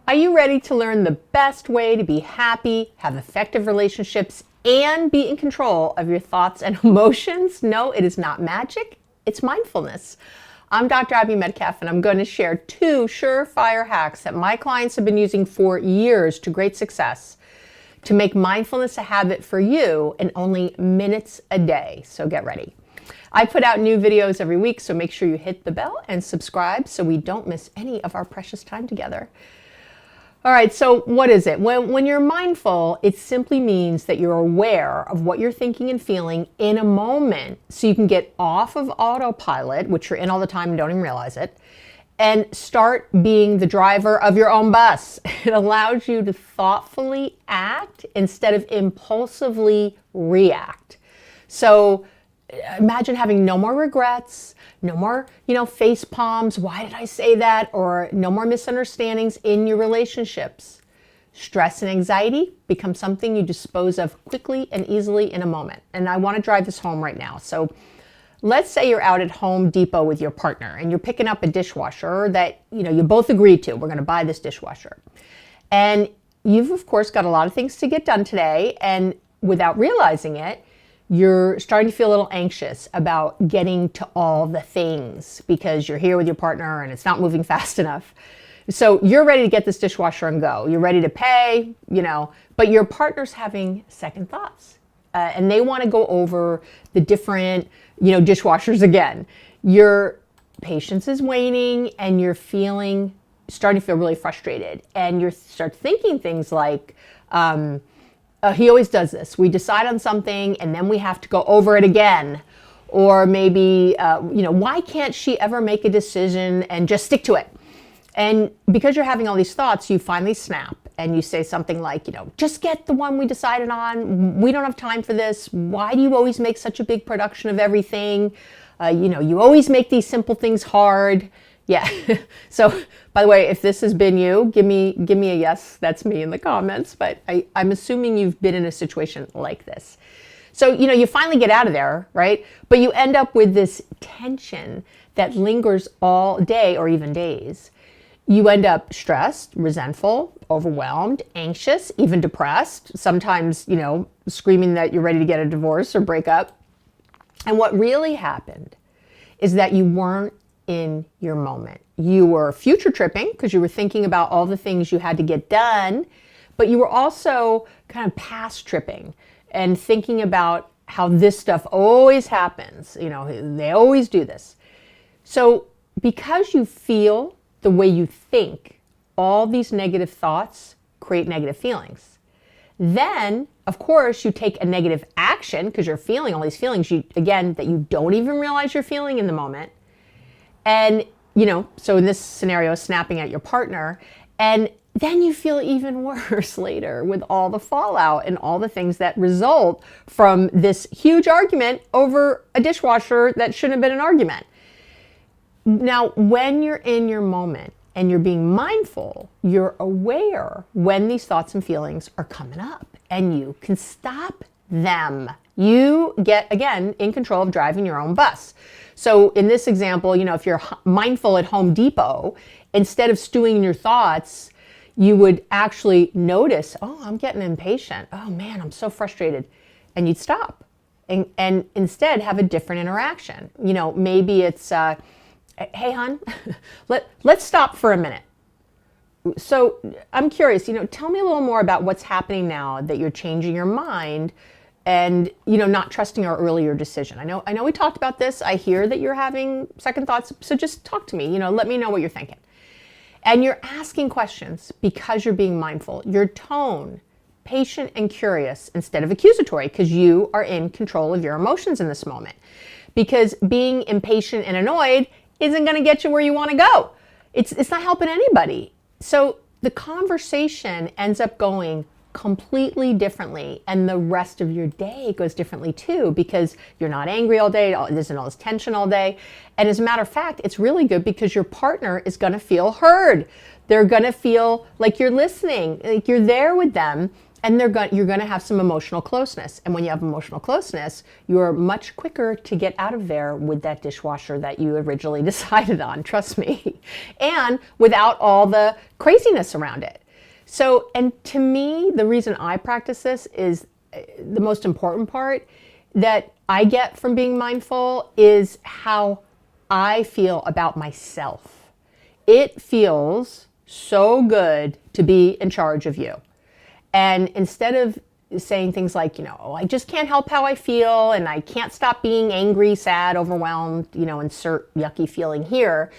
Are you ready to learn the best way to be happy, have effective relationships, and be in control of your thoughts and emotions? No, it is not magic. It's mindfulness. I'm Dr. Abby Medcalf, and I'm going to share 2 surefire hacks that my clients have been using for years to great success to make mindfulness a habit for you in only minutes a day. So get ready. I put out new videos every week, so make sure you hit the bell and subscribe so we don't miss any of our precious time together. All right, so what is it? When you're mindful, it simply means that you're aware of what you're thinking and feeling in a moment so you can get off of autopilot, which you're in all the time and don't even realize it, and start being the driver of your own bus. It allows you to thoughtfully act instead of impulsively react. So imagine having no more regrets, no more, face palms, why did I say that? Or no more misunderstandings in your relationships. Stress and anxiety become something you dispose of quickly and easily in a moment. And I want to drive this home right now. So let's say you're out at Home Depot with your partner and you're picking up a dishwasher that, you both agreed to. We're going to buy this dishwasher. And you've, of course, got a lot of things to get done today. And without realizing it, you're starting to feel a little anxious about getting to all the things because you're here with your partner and it's not moving fast enough. So you're ready to get this dishwasher and go. You're ready to pay, but your partner's having second thoughts. And they want to go over the different, dishwashers again. Your patience is waning and you're starting to feel really frustrated. And you start thinking things like, he always does this. We decide on something and then we have to go over it again. Or maybe, why can't she ever make a decision and just stick to it? And because you're having all these thoughts, you finally snap and you say something like, just get the one we decided on. We don't have time for this. Why do you always make such a big production of everything? You always make these simple things hard. Yeah. So, by the way, if this has been you, give me a yes. That's me in the comments. But I'm assuming you've been in a situation like this. So, you finally get out of there, right? But you end up with this tension that lingers all day or even days. You end up stressed, resentful, overwhelmed, anxious, even depressed. Sometimes, screaming that you're ready to get a divorce or break up. And what really happened is that you weren't in your moment. You were future tripping because you were thinking about all the things you had to get done, but you were also kind of past tripping and thinking about how this stuff always happens. They always do this. So because you feel the way you think, all these negative thoughts create negative feelings. Then, of course, you take a negative action because you're feeling all these feelings, that you don't even realize you're feeling in the moment. And, so in this scenario, snapping at your partner, and then you feel even worse later with all the fallout and all the things that result from this huge argument over a dishwasher that shouldn't have been an argument. Now, when you're in your moment and you're being mindful, you're aware when these thoughts and feelings are coming up and you can stop them. You get, again, in control of driving your own bus. So in this example, if you're mindful at Home Depot, instead of stewing in your thoughts, you would actually notice, oh, I'm getting impatient. Oh man, I'm so frustrated. And you'd stop and instead have a different interaction. Maybe it's, hey, hon, let's stop for a minute. So I'm curious, tell me a little more about what's happening now that you're changing your mind and, not trusting our earlier decision. I know we talked about this. I hear that you're having second thoughts. So just talk to me, let me know what you're thinking. And you're asking questions because you're being mindful. Your tone, patient and curious instead of accusatory, because you are in control of your emotions in this moment. Because being impatient and annoyed isn't going to get you where you want to go. It's not helping anybody. So the conversation ends up going completely differently, and the rest of your day goes differently too, because you're not angry all day, there isn't all this tension all day. And as a matter of fact, it's really good because your partner is going to feel heard. They're going to feel like you're listening, like you're there with them, And you're going to have some emotional closeness. And when you have emotional closeness, you're much quicker to get out of there with that dishwasher that you originally decided on, trust me, and without all the craziness around it. So, and to me, the reason I practice this is the most important part that I get from being mindful is how I feel about myself. It feels so good to be in charge of you. And instead of saying things like, oh, I just can't help how I feel and I can't stop being angry, sad, overwhelmed, insert yucky feeling here,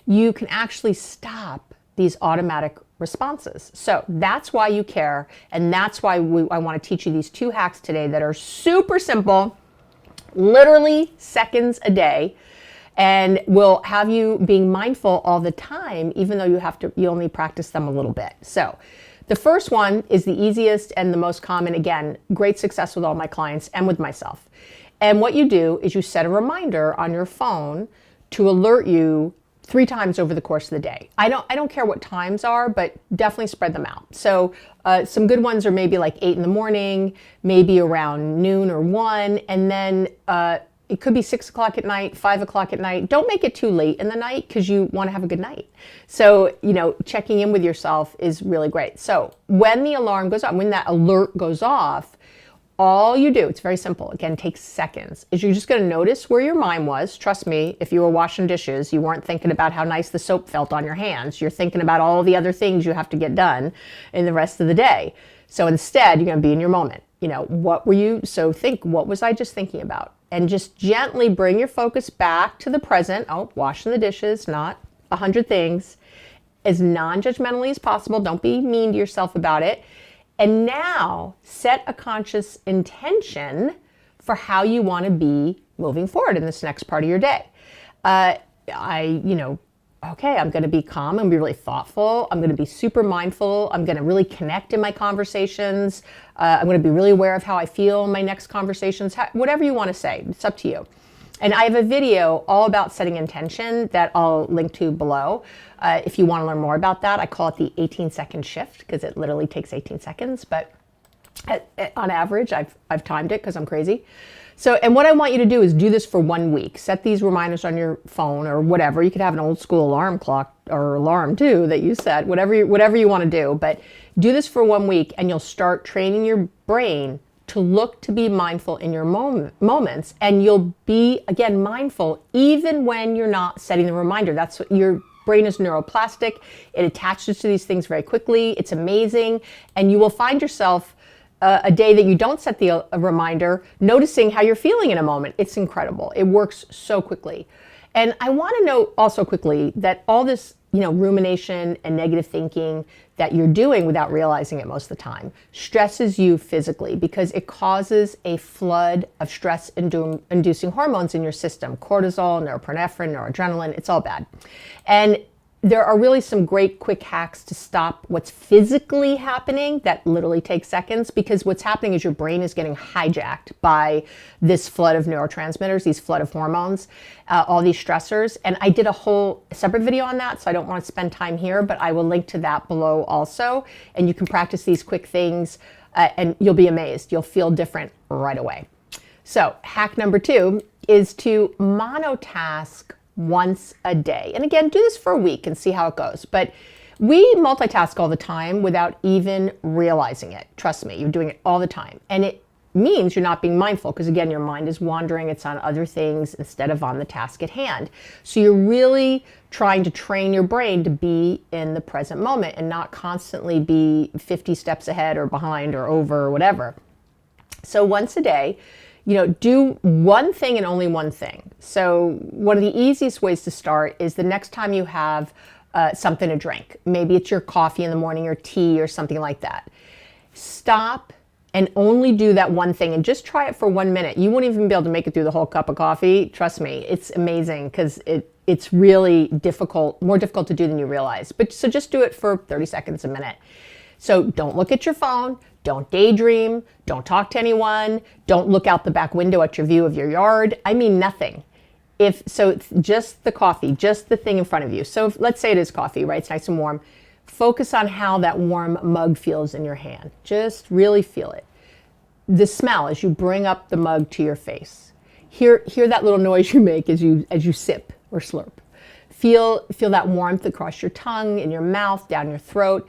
you can actually stop these automatic responses. So that's why you care. And that's why I want to teach you these 2 hacks today that are super simple, literally seconds a day, and will have you being mindful all the time, even though you only practice them a little bit. So the first one is the easiest and the most common. Again, great success with all my clients and with myself. And what you do is you set a reminder on your phone to alert you 3 times over the course of the day. I don't care what times are, but definitely spread them out. So some good ones are maybe like 8 in the morning, maybe around noon or 1, and then it could be 6 o'clock at night, 5 o'clock at night. Don't make it too late in the night because you want to have a good night. So, checking in with yourself is really great. So when the alarm goes off, when that alert goes off, all you do, it's very simple, again, takes seconds, is you're just going to notice where your mind was. Trust me, if you were washing dishes, you weren't thinking about how nice the soap felt on your hands. You're thinking about all the other things you have to get done in the rest of the day. So instead, you're going to be in your moment. So think, what was I just thinking about? And just gently bring your focus back to the present. Oh, washing the dishes, not 100 things. As non-judgmentally as possible. Don't be mean to yourself about it. And now set a conscious intention for how you want to be moving forward in this next part of your day. Okay, I'm going to be calm. I'm going to be really thoughtful. I'm going to be super mindful. I'm going to really connect in my conversations. I'm going to be really aware of how I feel in my next conversations. Whatever you want to say, it's up to you. And I have a video all about setting intention that I'll link to below. If you want to learn more about that, I call it the 18-second shift because it literally takes 18 seconds. But on average, I've timed it because I'm crazy. So, and what I want you to do is do this for 1 week. Set these reminders on your phone or whatever. You could have an old school alarm clock or alarm too that you set, whatever you want to do. But do this for 1 week and you'll start training your brain to look to be mindful in your moments. And you'll be, again, mindful even when you're not setting the reminder. That's what your brain is neuroplastic. It attaches to these things very quickly. It's amazing. And you will find yourself a day that you don't set the reminder, noticing how you're feeling in a moment. It's incredible. It works so quickly. And I want to note also quickly that all this, rumination and negative thinking that you're doing without realizing it most of the time stresses you physically because it causes a flood of stress-inducing hormones in your system. Cortisol, norepinephrine, noradrenaline, it's all bad. And there are really some great quick hacks to stop what's physically happening that literally takes seconds, because what's happening is your brain is getting hijacked by this flood of neurotransmitters, these flood of hormones, all these stressors. And I did a whole separate video on that, so I don't want to spend time here, but I will link to that below also. And you can practice these quick things and you'll be amazed. You'll feel different right away. So hack number 2 is to monotask once a day. And again, do this for a week and see how it goes. But we multitask all the time without even realizing it. Trust me, you're doing it all the time. And it means you're not being mindful because, again, your mind is wandering. It's on other things instead of on the task at hand. So you're really trying to train your brain to be in the present moment and not constantly be 50 steps ahead or behind or over or whatever. So once a day, do one thing and only one thing. So one of the easiest ways to start is the next time you have something to drink. Maybe it's your coffee in the morning or tea or something like that. Stop and only do that one thing and just try it for 1 minute. You won't even be able to make it through the whole cup of coffee. Trust me, it's amazing because it's really more difficult to do than you realize. So just do it for 30 seconds, a minute. So don't look at your phone. Don't daydream, don't talk to anyone, don't look out the back window at your view of your yard. I mean nothing. So it's just the coffee, just the thing in front of you. So let's say it is coffee, right? It's nice and warm. Focus on how that warm mug feels in your hand. Just really feel it. The smell as you bring up the mug to your face. Hear that little noise you make as you sip or slurp. Feel that warmth across your tongue, in your mouth, down your throat.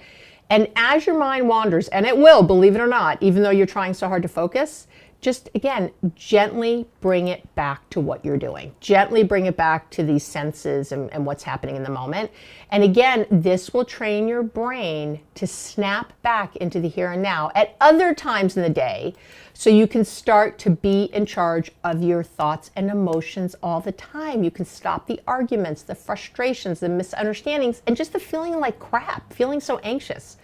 And as your mind wanders, and it will, believe it or not, even though you're trying so hard to focus, just again, gently bring it back to what you're doing. Gently bring it back to these senses and what's happening in the moment. And again, this will train your brain to snap back into the here and now at other times in the day, so you can start to be in charge of your thoughts and emotions all the time. You can stop the arguments, the frustrations, the misunderstandings, and just the feeling like crap, feeling so anxious.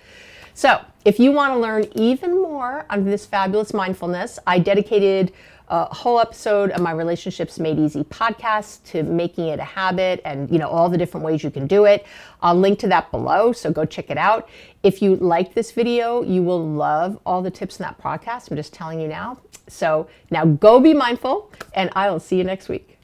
So if you want to learn even more on this fabulous mindfulness, I dedicated a whole episode of my Relationships Made Easy podcast to making it a habit and, all the different ways you can do it. I'll link to that below, so go check it out. If you like this video, you will love all the tips in that podcast. I'm just telling you now. So now go be mindful, and I will see you next week.